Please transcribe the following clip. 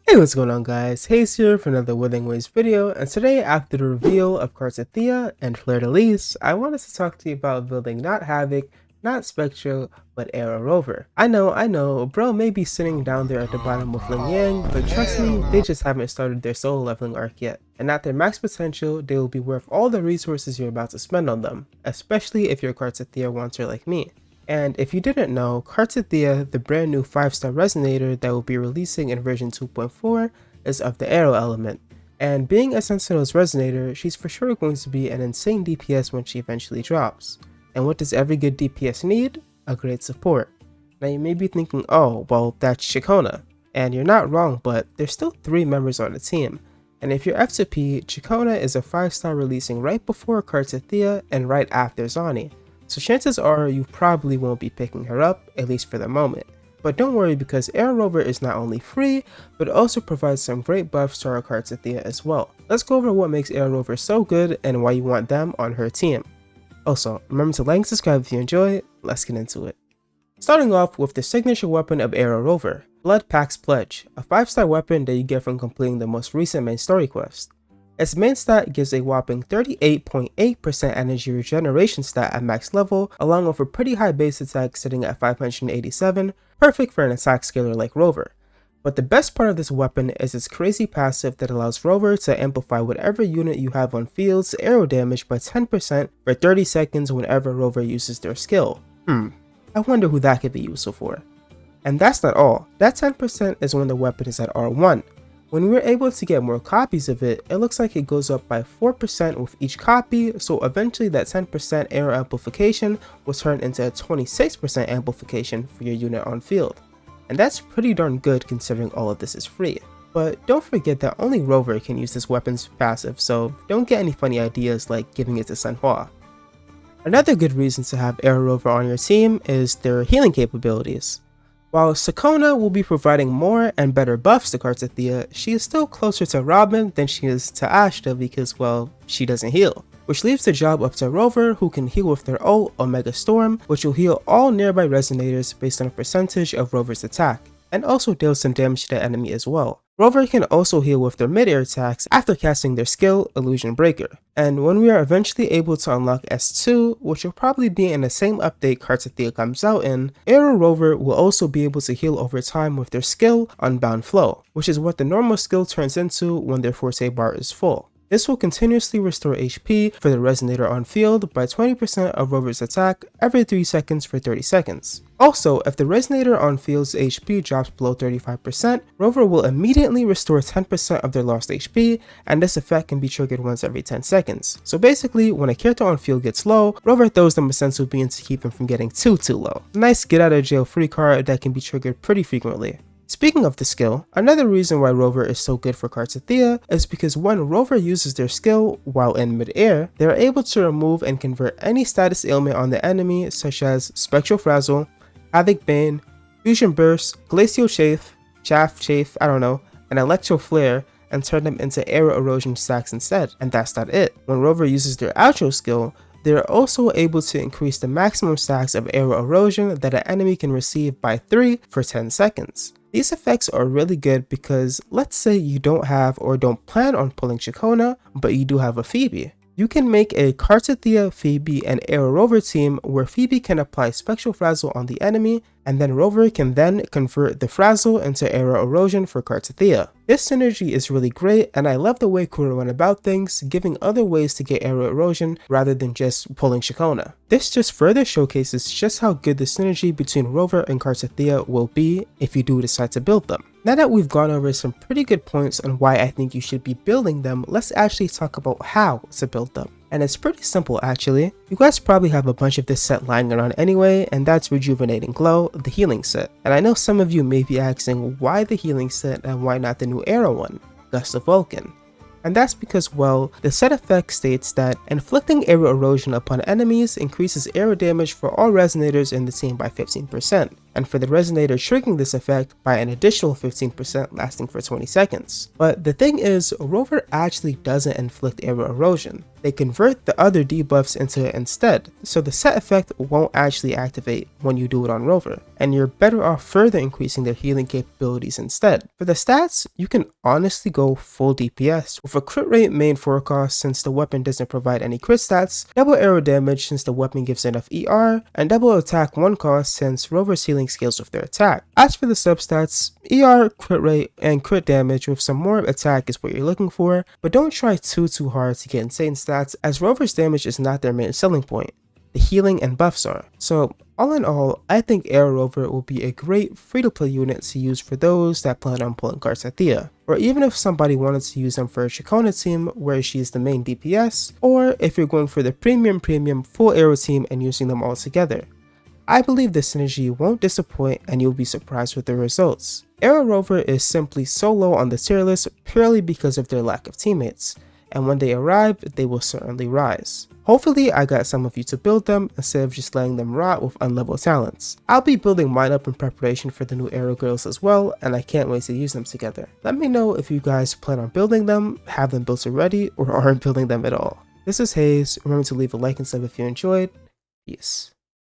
Hey, what's going on guys? Hayes here for another Wuthering video, and today after the reveal of cartethyia and fleurdelys, I wanted to talk to you about building not Havoc, not Spectral, but AERO Rover. I know, bro may be sitting down there at the bottom of Ling Yang, but trust me, they just haven't started their solo leveling arc yet. And at their max potential, they will be worth all the resources you're about to spend on them, especially if you're a cartethyia wanter like me. And if you didn't know, cartethyia, the brand new 5-star resonator that will be releasing in version 2.4, is of the AERO element. And being a Sentinel's resonator, she's for sure going to be an insane DPS when she eventually drops. And what does every good DPS need? A great support. Now you may be thinking, oh, well that's Chikona. And you're not wrong, but there's still 3 members on the team. And if you're F2P, Chikona is a 5-star releasing right before cartethyia and right after Zani. So chances are you probably won't be picking her up, at least for the moment. But don't worry, because AERO Rover is not only free, but also provides some great buffs to our cartethyia as well. Let's go over what makes AERO Rover so good and why you want them on her team. Also, remember to like and subscribe if you enjoy. Let's get into it. Starting off with the signature weapon of AERO Rover, Blood Pack's Pledge, a 5-star weapon that you get from completing the most recent main story quest. Its main stat gives a whopping 38.8% energy regeneration stat at max level, along with a pretty high base attack sitting at 587, perfect for an attack scaler like Rover. But the best part of this weapon is its crazy passive that allows Rover to amplify whatever unit you have on field's arrow damage by 10% for 30 seconds whenever Rover uses their skill. I wonder who that could be useful for. And that's not all, that 10% is when the weapon is at R1. When we're able to get more copies of it, it looks like it goes up by 4% with each copy, so eventually that 10% arrow amplification will turn into a 26% amplification for your unit on field. And that's pretty darn good considering all of this is free. But don't forget that only Rover can use this weapon's passive, so don't get any funny ideas like giving it to Senhua. Another good reason to have AERO Rover on your team is their healing capabilities. While Sakona will be providing more and better buffs to cartethyia, she is still closer to Robin than she is to Ashta because, well, she doesn't heal. Which leaves the job up to Rover, who can heal with their ult, Omega Storm, which will heal all nearby resonators based on a percentage of Rover's attack, and also deal some damage to the enemy as well. Rover can also heal with their mid-air attacks after casting their skill, Illusion Breaker. And when we are eventually able to unlock S2, which will probably be in the same update cartethyia comes out in, AERO Rover will also be able to heal over time with their skill, Unbound Flow, which is what the normal skill turns into when their Forte bar is full. This will continuously restore HP for the resonator on field by 20% of Rover's attack every 3 seconds for 30 seconds. Also, if the resonator on field's HP drops below 35%, Rover will immediately restore 10% of their lost HP, and this effect can be triggered once every 10 seconds. So basically, when a character on field gets low, Rover throws them a senzu bean to keep them from getting too low. Nice get out of jail free card that can be triggered pretty frequently. Speaking of the skill, another reason why Rover is so good for cartethyia is because when Rover uses their skill while in mid-air, they are able to remove and convert any status ailment on the enemy such as Spectral Frazzle, Havoc Bane, Fusion Burst, Glacial Chafe, and Electro Flare, and turn them into Aero Erosion stacks instead, and that's not it. When Rover uses their outro skill, they are also able to increase the maximum stacks of Aero Erosion that an enemy can receive by 3 for 10 seconds. These effects are really good because let's say you don't have or don't plan on pulling Chikona, but you do have a Phoebe. You can make a cartethyia, Phoebe, and AERO Rover team where Phoebe can apply Spectral Frazzle on the enemy, and then Rover can then convert the Frazzle into Aero Erosion for cartethyia. This synergy is really great, and I love the way Kuro went about things, giving other ways to get Aero Erosion rather than just pulling Chikona. This just further showcases just how good the synergy between Rover and cartethyia will be if you do decide to build them. Now that we've gone over some pretty good points on why I think you should be building them, let's actually talk about how to build them. And it's pretty simple actually. You guys probably have a bunch of this set lying around anyway, and that's Rejuvenating Glow, the healing set. And I know some of you may be asking why the healing set and why not the new AERO one, Gust of Vulcan. And that's because, well, the set effect states that inflicting aero erosion upon enemies increases aero damage for all resonators in the team by 15%, and for the resonator triggering this effect by an additional 15% lasting for 20 seconds. But the thing is, Rover actually doesn't inflict aero erosion. they convert the other debuffs into it instead, so the set effect won't actually activate when you do it on Rover, and you're better off further increasing their healing capabilities instead. For the stats, you can honestly go full DPS, with a crit rate main forecast since the weapon doesn't provide any crit stats, double arrow damage since the weapon gives enough ER, and double attack 1 cost since Rover's healing scales with their attack. As for the substats, ER, crit rate, and crit damage with some more attack is what you're looking for, but don't try too hard to get insane stats as Rover's damage is not their main selling point. The healing and buffs are. So all in all, I think AERO ROVER will be a great free-to-play unit to use for those that plan on pulling cartethyia, or even if somebody wanted to use them for a Chacona team where she is the main DPS, or if you're going for the premium full AERO team and using them all together. I believe this synergy won't disappoint and you'll be surprised with the results. AERO ROVER is simply so low on the tier list purely because of their lack of teammates, and when they arrive, they will certainly rise. Hopefully I got some of you to build them instead of just letting them rot with unleveled talents. I'll be building mine up in preparation for the new AERO girls as well, and I can't wait to use them together. Let me know if you guys plan on building them, have them built already, or aren't building them at all. This is Hayes. Remember to leave a like and sub if you enjoyed. Peace.